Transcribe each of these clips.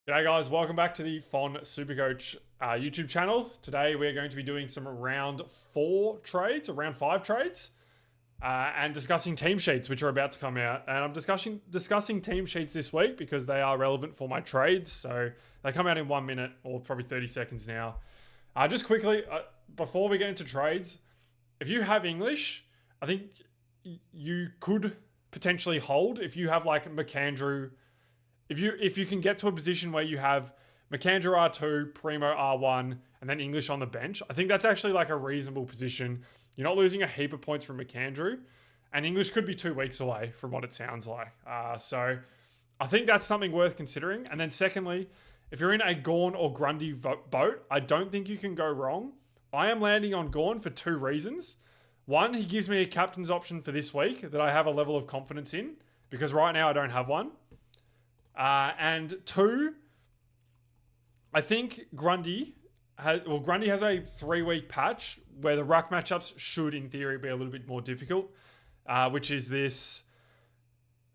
G'day guys, welcome back to the Fon Supercoach YouTube channel. Today we're going to be doing some round 4 trades, or round 5 trades, and discussing team sheets which are about to come out. And I'm discussing team sheets this week because they are relevant for my trades. So they come out in 1 minute or probably 30 seconds now. Just quickly, before we get into trades, if you have English, I think you could potentially hold if you have like McAndrew. If you can get to a position where you have McAndrew R2, Primo R1, and then English on the bench, I think that's actually like a reasonable position. You're not losing a heap of points from McAndrew, and English could be 2 weeks away from what it sounds like. So I think that's something worth considering. And then secondly, if you're in a Gawn or Grundy boat, I don't think you can go wrong. I am landing on Gawn for 2 reasons. One, he gives me a captain's option for this week that I have a level of confidence in, because right now I don't have one. And 2, I think Grundy has a 3-week patch where the ruck matchups should, in theory, be a little bit more difficult, which is this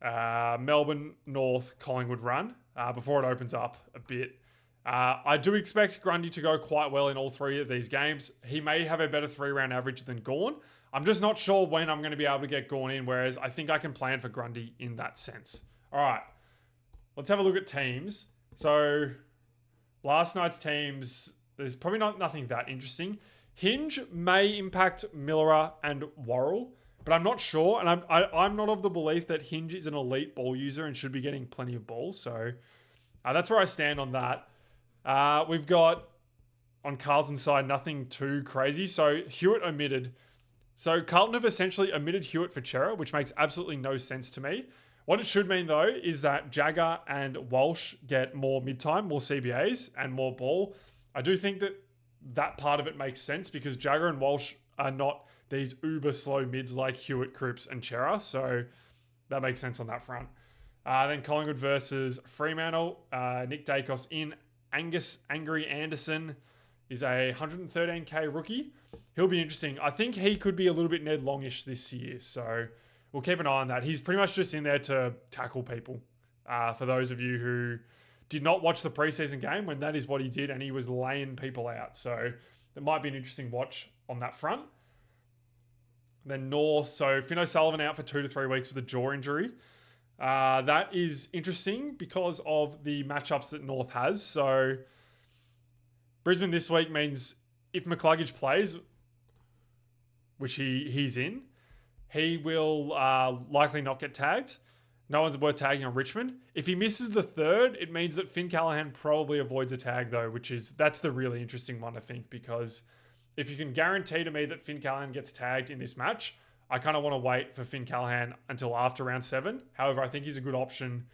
Melbourne North Collingwood run before it opens up a bit. I do expect Grundy to go quite well in all 3 of these games. He may have a better 3-round average than Gawn. I'm just not sure when I'm going to be able to get Gawn in, whereas I think I can plan for Grundy in that sense. All right. Let's have a look at teams. So last night's teams, there's probably nothing that interesting. Hinge may impact Millera and Worrell, but I'm not sure. And I'm not of the belief that Hinge is an elite ball user and should be getting plenty of balls. So that's where I stand on that. We've got, on Carlton's side, nothing too crazy. So Hewitt omitted. So Carlton have essentially omitted Hewitt for Chera, which makes absolutely no sense to me. What it should mean, though, is that Jagger and Walsh get more mid-time, more CBAs, and more ball. I do think that part of it makes sense because Jagger and Walsh are not these uber slow mids like Hewitt, Cripps, and Chera. So that makes sense on that front. Then Collingwood versus Fremantle. Nick Dacos in. Angus Angry Anderson is a 113k rookie. He'll be interesting. I think he could be a little bit Ned Longish this year. So we'll keep an eye on that. He's pretty much just in there to tackle people. For those of you who did not watch the preseason game, when that is what he did, and he was laying people out. So it might be an interesting watch on that front. Then North. So Finn O'Sullivan out for 2 to 3 weeks with a jaw injury. That is interesting because of the matchups that North has. So Brisbane this week means if McCluggage plays, which he's in, he will likely not get tagged. No one's worth tagging on Richmond. If he misses the 3rd, it means that Finn Callaghan probably avoids a tag though, that's the really interesting one, I think, because if you can guarantee to me that Finn Callaghan gets tagged in this match, I kind of want to wait for Finn Callaghan until after round 7. However, I think he's a good option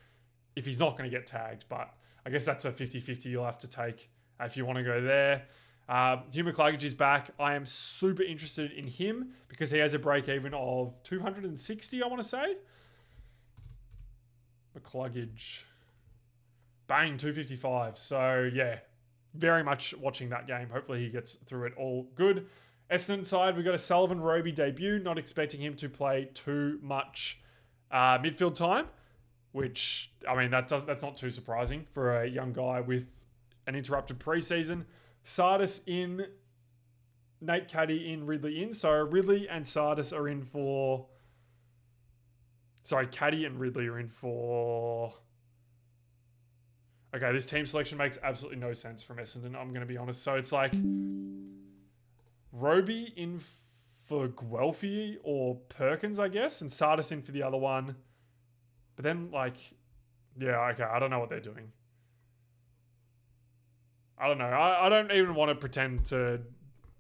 if he's not going to get tagged, but I guess that's a 50-50 you'll have to take if you want to go there. Hugh McCluggage is back. I am super interested in him because he has a break even of 260, I want to say. McCluggage. Bang, 255. So, yeah, very much watching that game. Hopefully he gets through it all good. Essendon side, we've got a Sullivan Roby debut. Not expecting him to play too much midfield time, which, I mean, that's not too surprising for a young guy with an interrupted preseason. Sardis in, Nate Caddy in, Ridley in. So Ridley and Sardis are in for... Sorry, Caddy and Ridley are in for... Okay, this team selection makes absolutely no sense from Essendon, I'm going to be honest. So it's like Roby in for Guelphy or Perkins, I guess, and Sardis in for the other one. But then, like, yeah, okay, I don't know what they're doing. I don't know. I don't even want to pretend to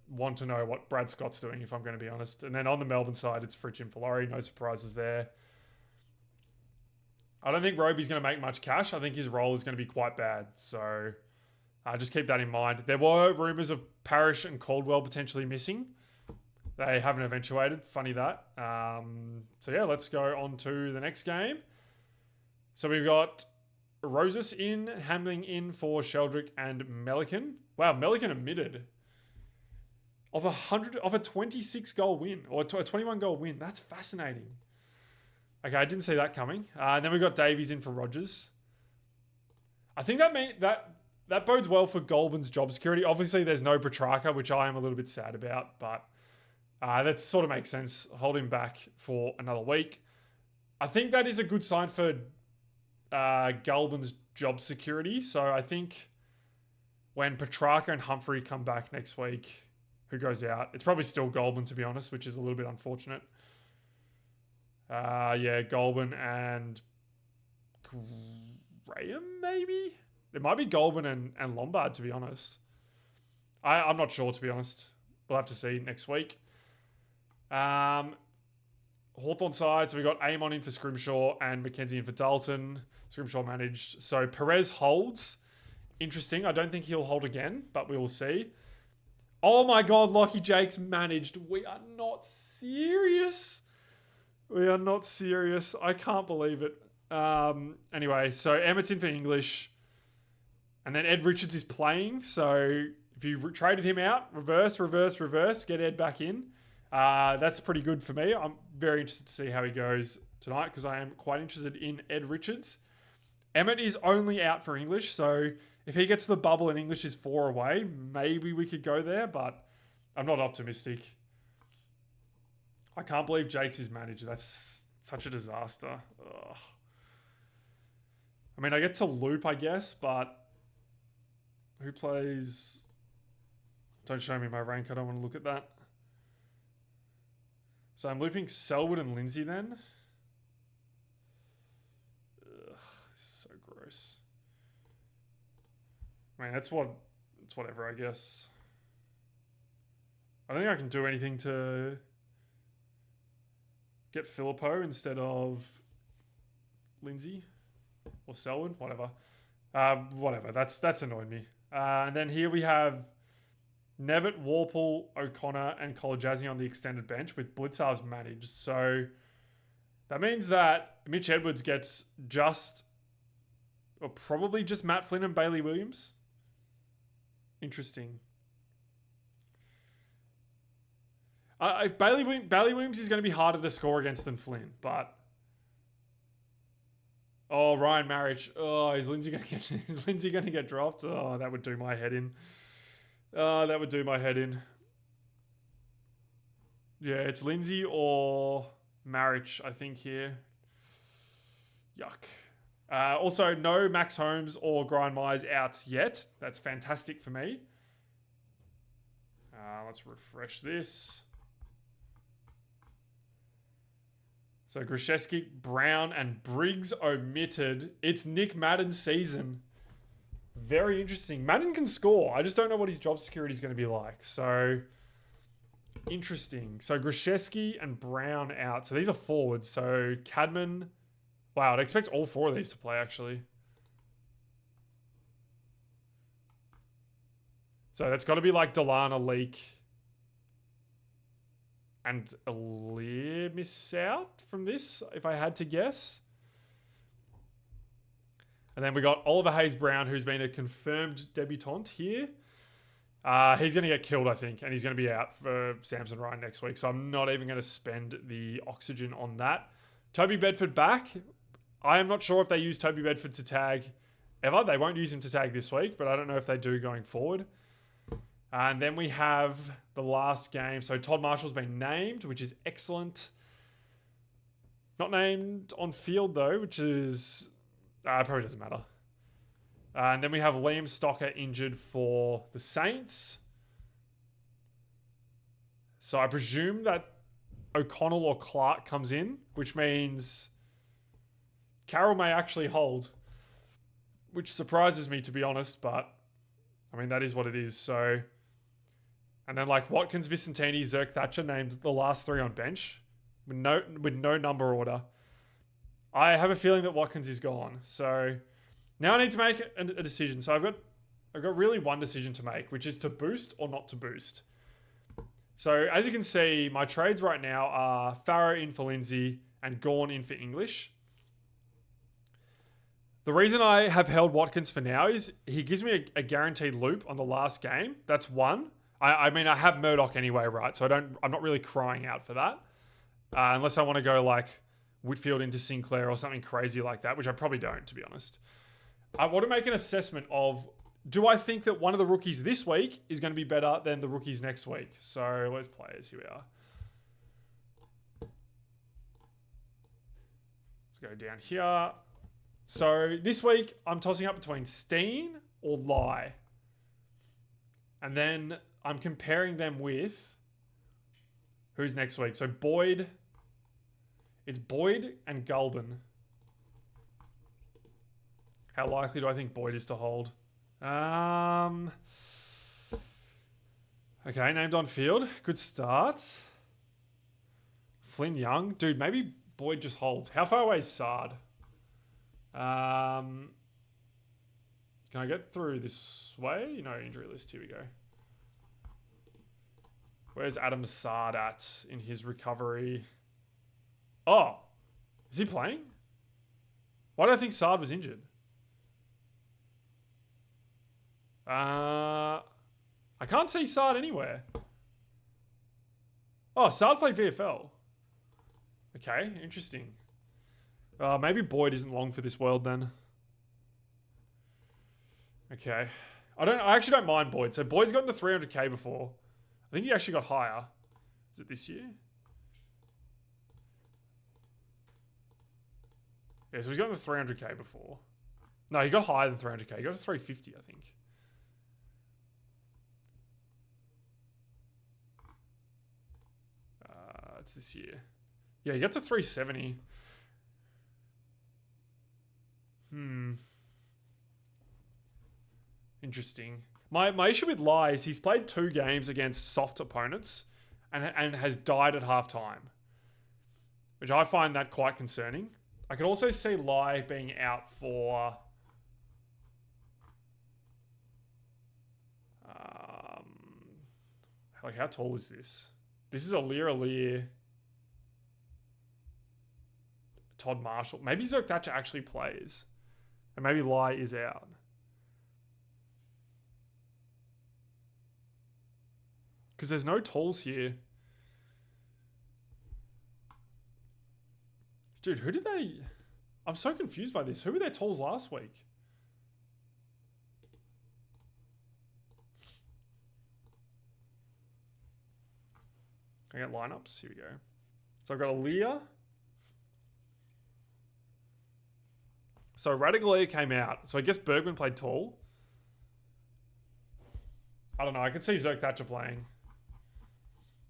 want to know what Brad Scott's doing, if I'm going to be honest. And then on the Melbourne side, it's Fritsch and Filori. No surprises there. I don't think Roby's going to make much cash. I think his role is going to be quite bad. So just keep that in mind. There were rumours of Parrish and Caldwell potentially missing. They haven't eventuated. Funny that. So yeah, let's go on to the next game. So we've got Rosas in, Hamling in for Sheldrick and Melican. Wow, Melican omitted of a 26 goal win or a 21 goal win. That's fascinating. Okay, I didn't see that coming. And then we've got Davies in for Rogers. I think that bodes well for Goulburn's job security. Obviously, there's no Petrarca, which I am a little bit sad about, but that sort of makes sense. Hold him back for another week. I think that is a good sign for Goulburn's job security. So I think when Petrarca and Humphrey come back next week, who goes out? It's probably still Goulburn, to be honest, which is a little bit unfortunate. Goulburn and Graham, maybe? It might be Goulburn and Lombard, to be honest. I'm not sure, to be honest. We'll have to see next week. Hawthorn side, so we got Amon in for Scrimshaw and Mackenzie in for Dalton. Scrimshaw managed. So Perez holds. Interesting. I don't think he'll hold again, but we will see. Oh my God, Lockie Jakes managed. We are not serious. We are not serious. I can't believe it. Anyway, so Emmett's in for English. And then Ed Richards is playing. So if you traded him out, reverse, get Ed back in. That's pretty good for me. I'm very interested to see how he goes tonight because I am quite interested in Ed Richards. Emmett is only out for English. So if he gets the bubble and English is 4 away, maybe we could go there. But I'm not optimistic. I can't believe Jakes is managed. That's such a disaster. Ugh. I mean, I get to loop, I guess, but who plays? Don't show me my rank. I don't want to look at that. So I'm looping Selwood and Lindsay then. Ugh, this is so gross. I mean, it's whatever, I guess. I don't think I can do anything to get Filippo instead of Lindsay or Selwood, whatever. Whatever. That's annoyed me. And then here we have Nevitt, Warple, O'Connor, and Kolajazzi on the extended bench with Blitzarves managed. So that means that Mitch Edwards gets probably just Matt Flynn and Bailey Williams. Interesting. Bailey Williams is going to be harder to score against than Flynn, but Ryan Marriage. Is Lindsay going to get dropped? Oh, that would do my head in. Yeah, it's Lindsay or Marriage, I think, here. Yuck. Also, no Max Holmes or Grind Myers outs yet. That's fantastic for me. Let's refresh this. So Grishevsky, Brown, and Briggs omitted. It's Nick Madden's season. Very interesting. Madden can score. I just don't know what his job security is going to be like. So, interesting. So, Grishevsky and Brown out. So, these are forwards. So, Cadman. Wow, I'd expect all 4 of these to play, actually. So, that's got to be like Delana, Leak, and Alir miss out from this, if I had to guess. And then we got Oliver Hayes-Brown, who's been a confirmed debutant here. He's going to get killed, I think, and he's going to be out for Samson Ryan next week. So I'm not even going to spend the oxygen on that. Toby Bedford back. I am not sure if they use Toby Bedford to tag ever. They won't use him to tag this week, but I don't know if they do going forward. And then we have the last game. So Todd Marshall's been named, which is excellent. Not named on field, though, which is... probably doesn't matter. And then we have Liam Stocker injured for the Saints. So I presume that O'Connell or Clark comes in, which means Carroll may actually hold, which surprises me, to be honest, but I mean, that is what it is. So, and then like Watkins, Vicentini, Zerk, Thatcher named the last 3 on bench with no number order. I have a feeling that Watkins is gone. So now I need to make a decision. So I've got really one decision to make, which is to boost or not to boost. So as you can see, my trades right now are Farrow in for Lindsay and Gawn in for English. The reason I have held Watkins for now is he gives me a guaranteed loop on the last game. That's one. I mean, I have Murdoch anyway, right? So I'm not really crying out for that. Unless I want to go like Whitfield into Sinclair or something crazy like that, which I probably don't, to be honest. I want to make an assessment of, do I think that one of the rookies this week is going to be better than the rookies next week? So where's players? Here we are. Let's go down here. So this week, I'm tossing up between Steen or Lai. And then I'm comparing them with who's next week. So Boyd. It's Boyd and Gulbin. How likely do I think Boyd is to hold? Okay, named on field. Good start. Flynn Young. Dude, maybe Boyd just holds. How far away is Sard? Can I get through this way? You know, injury list. Here we go. Where's Adam Sard at in his recovery? Oh, is he playing? Why do I think Sard was injured? I can't see Sard anywhere. Oh, Sard played VFL. Okay, interesting. Maybe Boyd isn't long for this world then. Okay. I actually don't mind Boyd. So Boyd's gotten to 300k before. I think he actually got higher. Is it this year? Yeah, so he's gotten to 300k before. No, he got higher than 300k. He got to 350, I think. It's this year. Yeah, he got to 370. Interesting. My issue with Lai is he's played 2 games against soft opponents and has died at halftime, which I find that quite concerning. I could also see Lai being out for like, how tall is this? This is Alir, Todd Marshall. Maybe Zerk Thatcher actually plays. And maybe Lai is out. Because there's no talls here. Dude, who did they... I'm so confused by this. Who were their talls last week? I get lineups. Here we go. So I've got Aaliyah. So Radigalia came out. So I guess Bergman played tall. I don't know. I could see Zerk Thatcher playing.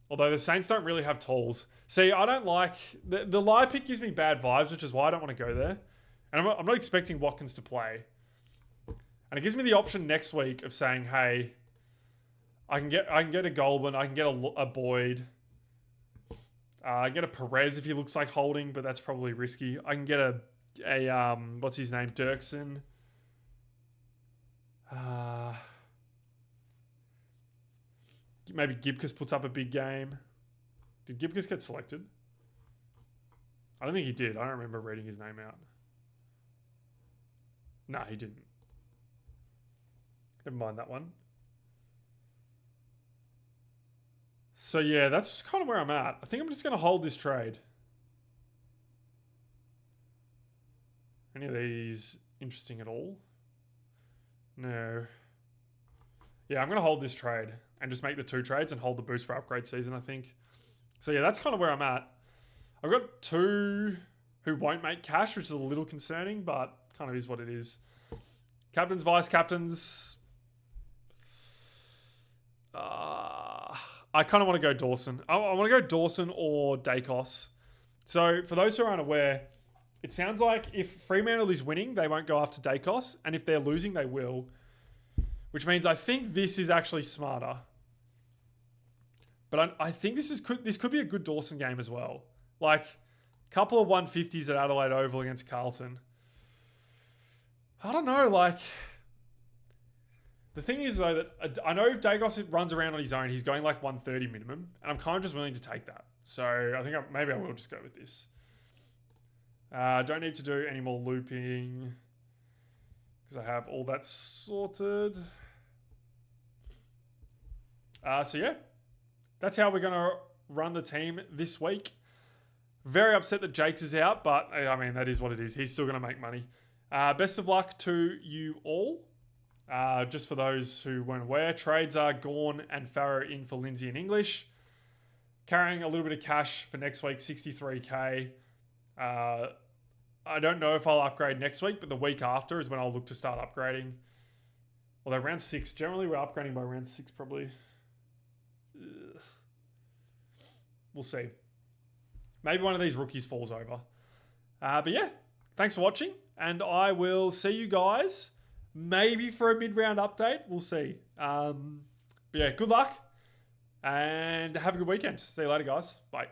Although the Saints don't really have talls. See, I don't like... The Lai pick gives me bad vibes, which is why I don't want to go there. And I'm not expecting Watkins to play. And it gives me the option next week of saying, hey, I can get a Goldman, I can get a Boyd. I get a Perez if he looks like holding, but that's probably risky. I can get a what's his name? Dirksen. Maybe Gibcus puts up a big game. Did Gibcus get selected? I don't think he did. I don't remember reading his name out. No, he didn't. Never mind that one. So yeah, that's kind of where I'm at. I think I'm just going to hold this trade. Any of these interesting at all? No. Yeah, I'm going to hold this trade and just make the 2 trades and hold the boost for upgrade season, I think. So yeah, that's kind of where I'm at. I've got 2 who won't make cash, which is a little concerning, but kind of is what it is. Captains, vice captains. I kind of want to go Dawson. I want to go Dawson or Dacos. So for those who aren't aware, it sounds like if Fremantle is winning, they won't go after Dacos. And if they're losing, they will. Which means I think this is actually smarter. But I think this could be a good Dawson game as well. Like, a couple of 150s at Adelaide Oval against Carlton. I don't know, like... The thing is, though, that I know if Dacos runs around on his own, he's going like 130 minimum. And I'm kind of just willing to take that. So I think maybe I will just go with this. Don't need to do any more looping. Because I have all that sorted. So yeah. That's how we're going to run the team this week. Very upset that Jakes is out. But, I mean, that is what it is. He's still going to make money. Best of luck to you all. Just for those who weren't aware, trades are Gorn and Farrow in for Lindsay and English. Carrying a little bit of cash for next week, 63k. I don't know if I'll upgrade next week, but the week after is when I'll look to start upgrading. Although round 6, generally we're upgrading by round 6 probably. We'll see. Maybe one of these rookies falls over. But yeah, thanks for watching. And I will see you guys maybe for a mid-round update. We'll see. But yeah, good luck. And have a good weekend. See you later, guys. Bye.